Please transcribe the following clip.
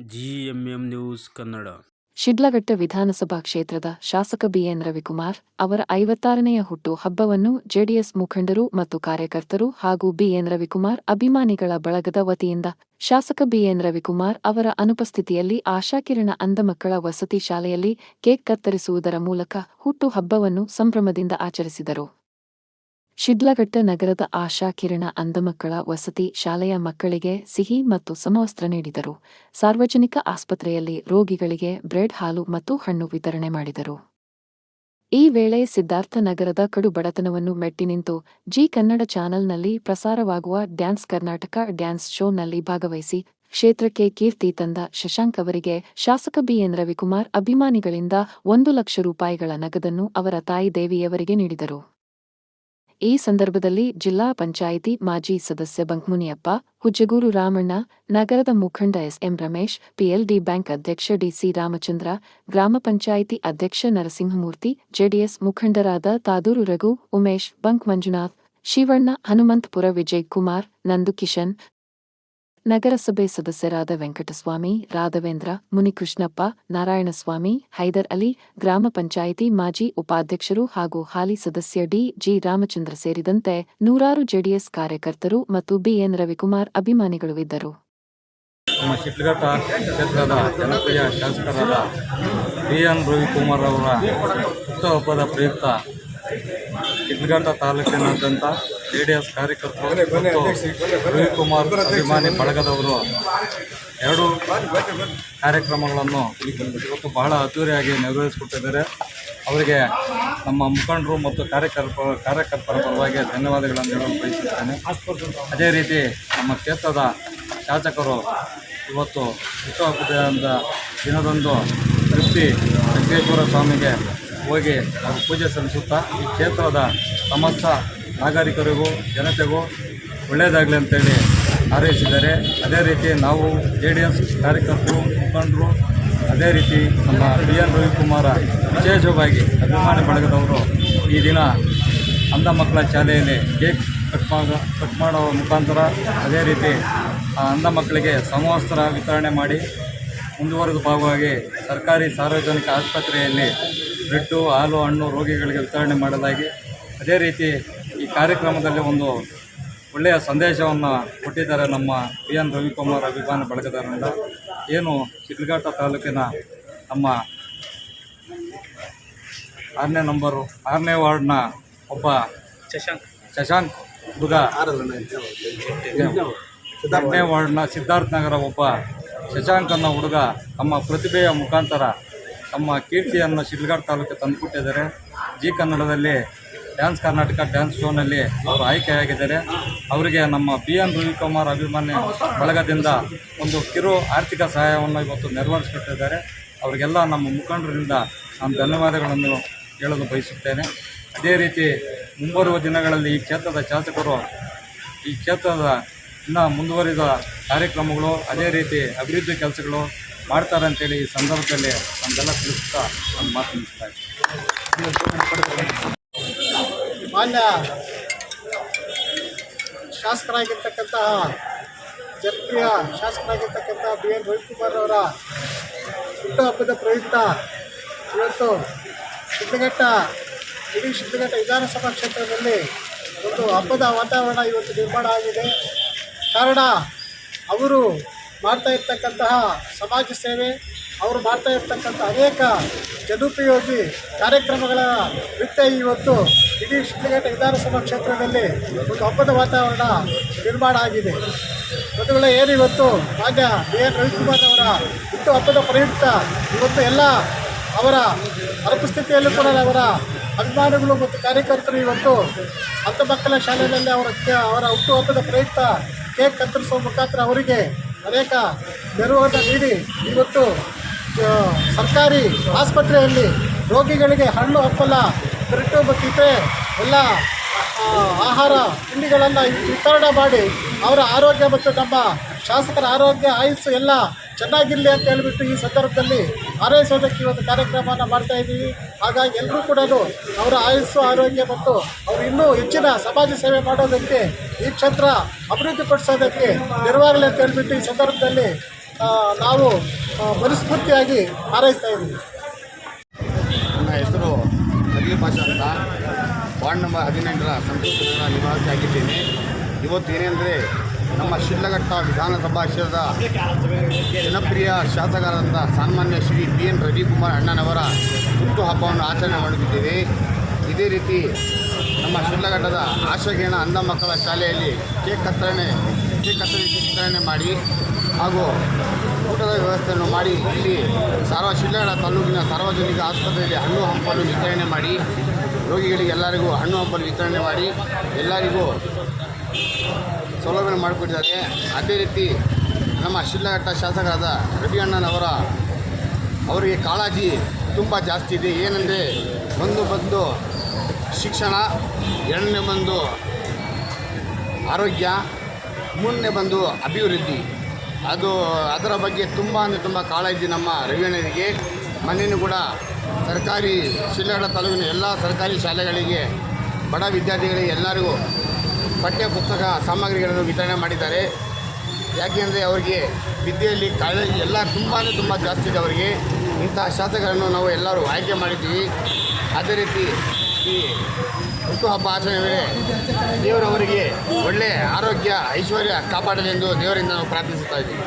GMM news Kannada. Sidlaghatta ವಿಧಾನಸಭಾ ಕ್ಷೇತ್ರದ ಶಾಸಕ ಬಿಎನ್ ರವಿಕುಮಾರ್ ಅವರ 56ನೇ ಹುಟ್ಟು ಹಬ್ಬವನ್ನು ಜೆಡಿಎಸ್ ಮುಖಂಡರು ಮತ್ತು ಕಾರ್ಯಕರ್ತರು ಹಾಗೂ ಬಿಎನ್ ರವಿಕುಮಾರ್ ಅಭಿಮಾನಿಗಳ ಬಳಗದ ವತಿಯಿಂದ ಶಾಸಕ ಬಿಎನ್ ರವಿಕುಮಾರ್ ಅವರ ಅನುಪಸ್ಥಿತಿಯಲ್ಲಿ ಆಶಾಕಿರಣ ಅಂಧಮಕ್ಕಳ ವಸತಿ ಶಾಲೆಯಲ್ಲಿ ಕೇಕ್ ಕತ್ತರಿಸುವುದರ ಮೂಲಕ ಹುಟ್ಟು ಹಬ್ಬವನ್ನು ಸಂಭ್ರಮದಿಂದ ಆಚರಿಸಿದರು. ಶಿಡ್ಲಘಟ್ಟ ನಗರದ ಆಶಾಕಿರಣ ಅಂಧಮಕ್ಕಳ ವಸತಿ ಶಾಲೆಯ ಮಕ್ಕಳಿಗೆ ಸಿಹಿ ಮತ್ತು ಸಮವಸ್ತ್ರ ನೀಡಿದರು. ಸಾರ್ವಜನಿಕ ಆಸ್ಪತ್ರೆಯಲ್ಲಿ ರೋಗಿಗಳಿಗೆ ಬ್ರೆಡ್, ಹಾಲು ಮತ್ತು ಹಣ್ಣು ವಿತರಣೆ ಮಾಡಿದರು. ಈ ವೇಳೆ ಸಿದ್ಧಾರ್ಥ ನಗರದ ಕಡು ಬಡತನವನ್ನು ಮೆಟ್ಟಿ ನಿಂತು ಜಿ ಕನ್ನಡ ಚಾನೆಲ್ನಲ್ಲಿ ಪ್ರಸಾರವಾಗುವ ಡ್ಯಾನ್ಸ್ ಕರ್ನಾಟಕ ಡ್ಯಾನ್ಸ್ ಶೋನಲ್ಲಿ ಭಾಗವಹಿಸಿ ಕ್ಷೇತ್ರಕ್ಕೆ ಕೀರ್ತಿ ತಂದ ಶಶಾಂಕ್ ಅವರಿಗೆ ಶಾಸಕ ಬಿಎನ್ ರವಿಕುಮಾರ್ ಅಭಿಮಾನಿಗಳಿಂದ 1 ಲಕ್ಷ ರೂಪಾಯಿಗಳ ನಗದನ್ನು ಅವರ ತಾಯಿ ದೇವಿಯವರಿಗೆ ನೀಡಿದರು. ಈ ಸಂದರ್ಭದಲ್ಲಿ ಜಿಲ್ಲಾ ಪಂಚಾಯಿತಿ ಮಾಜಿ ಸದಸ್ಯ ಬಂಕ್ಮುನಿಯಪ್ಪ, ಹುಜ್ಜಗೂರು ರಾಮಣ್ಣ, ನಗರದ ಮುಖಂಡ ಎಸ್.ಎಂ. ರಮೇಶ್, ಪಿಎಲ್ಡಿ ಬ್ಯಾಂಕ್ ಅಧ್ಯಕ್ಷ ಡಿ.ಸಿ. ರಾಮಚಂದ್ರ, ಗ್ರಾಮ ಪಂಚಾಯಿತಿ ಅಧ್ಯಕ್ಷ ನರಸಿಂಹಮೂರ್ತಿ, ಜೆಡಿಎಸ್ ಮುಖಂಡರಾದ ತಾದೂರು ರಘು, ಉಮೇಶ್, ಬಂಕ್ ಮಂಜುನಾಥ್, ಶಿವಣ್ಣ, ಹನುಮಂತಪುರ ವಿಜಯ್ ಕುಮಾರ್, ನಂದು ಕಿಶನ್, ನಗರಸಭೆ ಸದಸ್ಯರಾದ ವೆಂಕಟಸ್ವಾಮಿ, ರಾಘವೇಂದ್ರ, ಮುನಿಕೃಷ್ಣಪ್ಪ, ನಾರಾಯಣಸ್ವಾಮಿ, ಹೈದರ್ ಅಲಿ, ಗ್ರಾಮ ಪಂಚಾಯಿತಿ ಮಾಜಿ ಉಪಾಧ್ಯಕ್ಷರು ಹಾಗೂ ಹಾಲಿ ಸದಸ್ಯ ಡಿ.ಜಿ. ರಾಮಚಂದ್ರ ಸೇರಿದಂತೆ ನೂರಾರು ಜೆಡಿಎಸ್ ಕಾರ್ಯಕರ್ತರು ಮತ್ತು ಬಿಎನ್ ರವಿಕುಮಾರ್ ಅಭಿಮಾನಿಗಳು ಇದ್ದರು. ನಮ್ಮ ಶಿಡ್ಲಘಟ್ಟ ಕ್ಷೇತ್ರದ ಜನಪ್ರಿಯ ಶಾಸಕರಾದ ಬಿಎನ್ ರವಿಕುಮಾರ್ ಅವರ ಹುಟ್ಟುಹಬ್ಬದ ಪ್ರಯುಕ್ತ ಶಿಡ್ಲಘಟ್ಟ ತಾಲೂಕಿನಾದ್ಯಂತ ಜೆಡಿಎಸ್ ಕಾರ್ಯಕರ್ತರು ಮತ್ತು ರವಿಕುಮಾರ್ ಅಭಿಮಾನಿ ಬಳಗದವರು 2 ಕಾರ್ಯಕ್ರಮಗಳನ್ನು ಇವತ್ತು ಬಹಳ ಅದ್ದೂರಿಯಾಗಿ ನೆರವೇರಿಸಿಕೊಟ್ಟಿದ್ದಾರೆ. ಅವರಿಗೆ ನಮ್ಮ ಮುಖಂಡರು ಮತ್ತು ಕಾರ್ಯಕರ್ತರ ಪರವಾಗಿ ಧನ್ಯವಾದಗಳನ್ನು ಹೇಳಲು ಬಯಸುತ್ತೇನೆ. ಅದೇ ರೀತಿ ನಮ್ಮ ಕ್ಷೇತ್ರದ ಶಾಸಕರು ಇವತ್ತು ಹುಟ್ಟುಹಬ್ಬದ ದಿನದಂದು ತೃಪ್ತಿ ವೆಂಕಟೇಶ್ವರ ಸ್ವಾಮಿಗೆ ಹೋಗಿ ಅವರು ಪೂಜೆ ಸಲ್ಲಿಸುತ್ತಾ ಈ ಕ್ಷೇತ್ರದ ಸಮಸ್ತ ನಾಗರಿಕರಿಗೂ ಜನತೆಗೂ ಒಳ್ಳೆಯದಾಗಲಿ ಅಂತೇಳಿ ಹಾರೈಸಿದ್ದಾರೆ. ಅದೇ ರೀತಿ ನಾವು ಜೆಡಿಎಸ್ ಕಾರ್ಯಕರ್ತರು ಮುಖಂಡರು ಅದೇ ರೀತಿ ನಮ್ಮ ಬಿಎನ್ ರವಿಕುಮಾರ ವಿಶೇಷವಾಗಿ ಅಭಿಮಾನಿ ಬಳಗದವರು ಈ ದಿನ ಅಂಧ ಮಕ್ಕಳ ಶಾಲೆಯಲ್ಲಿ ಕೇಕ್ ಕಟ್ ಮಾಡೋ ಮುಖಾಂತರ ಅದೇ ರೀತಿ ಅಂಧ ಮಕ್ಕಳಿಗೆ ಸಮವಸ್ತ್ರ ವಿತರಣೆ ಮಾಡಿ ಮುಂದುವರೆದ ಭಾಗವಾಗಿ ಸರ್ಕಾರಿ ಸಾರ್ವಜನಿಕ ಆಸ್ಪತ್ರೆಯಲ್ಲಿ ಬ್ರೆಡ್ಡು, ಹಾಲು, ಹಣ್ಣು ರೋಗಿಗಳಿಗೆ ವಿತರಣೆ ಮಾಡಲಾಗಿ ಅದೇ ರೀತಿ ಈ ಕಾರ್ಯಕ್ರಮದಲ್ಲಿ ಒಂದು ಒಳ್ಳೆಯ ಸಂದೇಶವನ್ನು ಕೊಟ್ಟಿದ್ದಾರೆ. ನಮ್ಮ ಬಿಎನ್ ರವಿಕುಮಾರ್ ಅಭಿಮಾನಿ ಬಳಗದವರಿಂದ ಏನು ಶಿಡ್ಲಘಟ್ಟ ತಾಲೂಕಿನ ನಮ್ಮ 6ನೇ ವಾರ್ಡ್ನ ಒಬ್ಬ ಶಶಾಂಕ್ ಹುಡುಗ, 8ನೇ ವಾರ್ಡ್ನ ಸಿದ್ಧಾರ್ಥ ನಗರ ಒಬ್ಬ ಶಶಾಂಕ್ ಅನ್ನೋ ಹುಡುಗ ತಮ್ಮ ಪ್ರತಿಭೆಯ ಮುಖಾಂತರ ತಮ್ಮ ಕೀರ್ತಿಯನ್ನು ಶಿಡ್ಲಘಟ್ಟ ತಾಲೂಕಿಗೆ ತಂದುಕೊಟ್ಟಿದ್ದಾರೆ. ಜಿ ಕನ್ನಡದಲ್ಲಿ ಡ್ಯಾನ್ಸ್ ಕರ್ನಾಟಕ ಡ್ಯಾನ್ಸ್ ಶೋನಲ್ಲಿ ಅವರು ಆಯ್ಕೆಯಾಗಿದ್ದಾರೆ. ಅವರಿಗೆ ನಮ್ಮ ಬಿಎನ್ ರವಿಕುಮಾರ್ ಅಭಿಮಾನಿ ಬಳಗದಿಂದ ಒಂದು ಕಿರು ಆರ್ಥಿಕ ಸಹಾಯವನ್ನು ಇವತ್ತು ನೆರವೇರಿಸಿಕೊಟ್ಟಿದ್ದಾರೆ. ಅವರಿಗೆಲ್ಲ ನಮ್ಮ ಮುಖಂಡರಿಂದ ನಾನು ಧನ್ಯವಾದಗಳನ್ನು ಹೇಳಲು ಬಯಸುತ್ತೇನೆ. ಅದೇ ರೀತಿ ಮುಂಬರುವ ದಿನಗಳಲ್ಲಿ ಈ ಕ್ಷೇತ್ರದ ಶಾಸಕರು ಈ ಕ್ಷೇತ್ರದ ಇನ್ನೂ ಮುಂದುವರಿದ ಕಾರ್ಯಕ್ರಮಗಳು ಅದೇ ರೀತಿ ಅಭಿವೃದ್ಧಿ ಕೆಲಸಗಳು ಮಾಡ್ತಾರೆ ಅಂತೇಳಿ ಈ ಸಂದರ್ಭದಲ್ಲಿ ನಮಗೆಲ್ಲ ತಿಳಿಸ್ತಾ ನಾನು ಮಾತು ಮುಗಿಸ್ತಾ ಇದ್ದೀನಿ. ಮಾನ್ಯ ಶಾಸಕರಾಗಿರ್ತಕ್ಕಂತಹ ಜನಪ್ರಿಯ ಶಾಸಕರಾಗಿರ್ತಕ್ಕಂತಹ ಬಿಎನ್ ರವಿಕುಮಾರ್ ಅವರ ಹುಟ್ಟುಹಬ್ಬದ ಪ್ರಯುಕ್ತ ಇವತ್ತು ಇಡೀ ಶಿಡ್ಲಘಟ್ಟ ವಿಧಾನಸಭಾ ಕ್ಷೇತ್ರದಲ್ಲಿ ಒಂದು ಹಬ್ಬದ ವಾತಾವರಣ ಇವತ್ತು ನಿರ್ಮಾಣ ಆಗಿದೆ. ಕಾರಣ ಅವರು ಮಾಡ್ತಾ ಇರ್ತಕ್ಕಂತಹ ಸಮಾಜ ಸೇವೆ, ಅವರು ಮಾಡ್ತಾ ಇರ್ತಕ್ಕಂಥ ಅನೇಕ ಜನೋಪಯೋಗಿ ಕಾರ್ಯಕ್ರಮಗಳ ನೃತ್ಯ ಇವತ್ತು ಇಡೀ ಶಿಡ್ಲಘಟ್ಟ ವಿಧಾನಸಭಾ ಕ್ಷೇತ್ರದಲ್ಲಿ ಒಂದು ಹಬ್ಬದ ವಾತಾವರಣ ನಿರ್ಮಾಣ ಆಗಿದೆ. ಮೊದಲೇ ಏನು ಇವತ್ತು ಮಾನ್ಯ ಬಿಎನ್ ರವಿಕುಮಾರ್ ಅವರ ಹುಟ್ಟುಹಬ್ಬದ ಪ್ರಯುಕ್ತ ಇವತ್ತು ಎಲ್ಲ ಅವರ ಅನುಪಸ್ಥಿತಿಯಲ್ಲೂ ಕೂಡ ಅವರ ಅಭಿಮಾನಿಗಳು ಮತ್ತು ಕಾರ್ಯಕರ್ತರು ಇವತ್ತು ಅಂಧ ಮಕ್ಕಳ ಶಾಲೆಯಲ್ಲಿ ಅವರ ಹುಟ್ಟುಹಬ್ಬದ ಪ್ರಯುಕ್ತ ಕೇಕ್ ಕತ್ತರಿಸುವ ಮುಖಾಂತರ ಅವರಿಗೆ ಅನೇಕ ನೆರವನ್ನು ನೀಡಿ ಇವತ್ತು ಸರ್ಕಾರಿ ಆಸ್ಪತ್ರೆಯಲ್ಲಿ ರೋಗಿಗಳಿಗೆ ಹಣ್ಣು ಹಂಪಲ, ಬ್ರೆಡ್ಡು ಮತ್ತು ಇತರೆ ಎಲ್ಲ ಆಹಾರ ತಿಂಡಿಗಳನ್ನು ವಿತರಣೆ ಮಾಡಿ ಅವರ ಆರೋಗ್ಯ ಮತ್ತು ನಮ್ಮ ಶಾಸಕರ ಆರೋಗ್ಯ ಆಯುಸ್ಸು ಎಲ್ಲ ಚೆನ್ನಾಗಿರಲಿ ಅಂತ ಹೇಳಿಬಿಟ್ಟು ಈ ಸಂದರ್ಭದಲ್ಲಿ ಹಾರೈಸೋದಕ್ಕೆ ಇವತ್ತು ಕಾರ್ಯಕ್ರಮವನ್ನು ಮಾಡ್ತಾಯಿದ್ದೀವಿ. ಹಾಗಾಗಿ ಎಲ್ಲರೂ ಕೂಡ ಅವರ ಆಯುಸ್ಸು, ಆರೋಗ್ಯ ಮತ್ತು ಅವರು ಇನ್ನೂ ಹೆಚ್ಚಿನ ಸಮಾಜ ಸೇವೆ ಮಾಡೋದಕ್ಕೆ ಈ ಕ್ಷೇತ್ರ ಅಭಿವೃದ್ಧಿಪಡಿಸೋದಕ್ಕೆ ನೆರವಾಗಲಿ ಅಂತ ಹೇಳಿಬಿಟ್ಟು ಈ ಸಂದರ್ಭದಲ್ಲಿ ನಾವು ಮನಸ್ಫೂರ್ತಿಯಾಗಿ ಹಾರೈಸ್ತಾ ಇದ್ದೀವಿ. ನನ್ನ ಹೆಸರು ನಗಲಿ ಪಾಷಾ ಅಂತ, ವಾರ್ಡ್ ನಂಬರ್ 18ರ ಸಂತೋಷ ನಿವಾಸಿಯಾಗಿದ್ದೇನೆ. ಇವತ್ತು ಏನೆಂದರೆ ನಮ್ಮ ಶಿಡ್ಲಘಟ್ಟ ವಿಧಾನಸಭಾ ಕ್ಷೇತ್ರದ ಜನಪ್ರಿಯ ಶಾಸಕರಾದಂಥ ಸನ್ಮಾನ್ಯ ಶ್ರೀ PN ರವಿಕುಮಾರ್ ಅಣ್ಣನವರ ಹುಟ್ಟುಹಬ್ಬವನ್ನು ಆಚರಣೆ ಮಾಡುತ್ತಿದ್ದೇವೆ. ಇದೇ ರೀತಿ ನಮ್ಮ ಶಿಡ್ಲಘಟ್ಟದ ಆಶಾಕಿರಣ ಅಂಧ ಮಕ್ಕಳ ಶಾಲೆಯಲ್ಲಿ ಕೇಕ್ ಕತ್ತರಣೆ ವಿತರಣೆ ಮಾಡಿ ಹಾಗೂ ಊಟದ ವ್ಯವಸ್ಥೆಯನ್ನು ಮಾಡಿ ಇಲ್ಲಿ ಶಿಡ್ಲಘಟ್ಟ ತಾಲೂಕಿನ ಸಾರ್ವಜನಿಕ ಆಸ್ಪತ್ರೆಯಲ್ಲಿ ಹಣ್ಣು ಹಂಪಲು ವಿತರಣೆ ಮಾಡಿ ರೋಗಿಗಳಿಗೆ ಎಲ್ಲರಿಗೂ ಹಣ್ಣು ಹಂಪಲು ವಿತರಣೆ ಮಾಡಿ ಎಲ್ಲರಿಗೂ ಸೌಲಭ್ಯ ಮಾಡಿಕೊಟ್ಟಿದ್ದಾರೆ. ಅದೇ ರೀತಿ ನಮ್ಮ ಶಿಡ್ಲಘಟ್ಟ ಶಾಸಕರಾದ ರವಿ ಅಣ್ಣನವರ ಅವರಿಗೆ ಕಾಳಜಿ ತುಂಬ ಜಾಸ್ತಿ ಇದೆ. ಏನೆಂದರೆ ಬಂದು ಶಿಕ್ಷಣ, ಎರಡನೇ ಬಂದು ಆರೋಗ್ಯ, ಮೂರನೇ ಬಂದು ಅಭಿವೃದ್ಧಿ. ಅದರ ಬಗ್ಗೆ ತುಂಬ ತುಂಬ ಕಾಳಜಿ ನಮ್ಮ ರವಿ ಅಣ್ಣನಿಗೆ. ಮೊನ್ನೆಯೂ ಕೂಡ ಶಿಡ್ಲಘಟ್ಟ ತಾಲೂಕಿನ ಎಲ್ಲ ಸರ್ಕಾರಿ ಶಾಲೆಗಳಿಗೆ ಬಡ ವಿದ್ಯಾರ್ಥಿಗಳಿಗೆ ಎಲ್ಲರಿಗೂ ಪಠ್ಯ ಪುಸ್ತಕ ಸಾಮಗ್ರಿಗಳನ್ನು ವಿತರಣೆ ಮಾಡಿದ್ದಾರೆ. ಯಾಕೆಂದರೆ ಅವರಿಗೆ ವಿದ್ಯೆಯಲ್ಲಿ ಕಾಳಜಿ ಎಲ್ಲ ತುಂಬ ಜಾಸ್ತಿ ಇದೆ ಅವರಿಗೆ. ಇಂತಹ ಶಾಸಕರನ್ನು ನಾವು ಎಲ್ಲರೂ ಆಯ್ಕೆ ಮಾಡಿದ್ದೀವಿ. ಅದೇ ರೀತಿ ಈ ಹುಟ್ಟುಹಬ್ಬ ಆಚರಣೆ ವೇಳೆ ದೇವರವರಿಗೆ ಒಳ್ಳೆಯ ಆರೋಗ್ಯ ಐಶ್ವರ್ಯ ಕಾಪಾಡಲೆಂದು ದೇವರಿಂದ ನಾವು ಪ್ರಾರ್ಥಿಸುತ್ತಾ ಇದ್ದೀವಿ.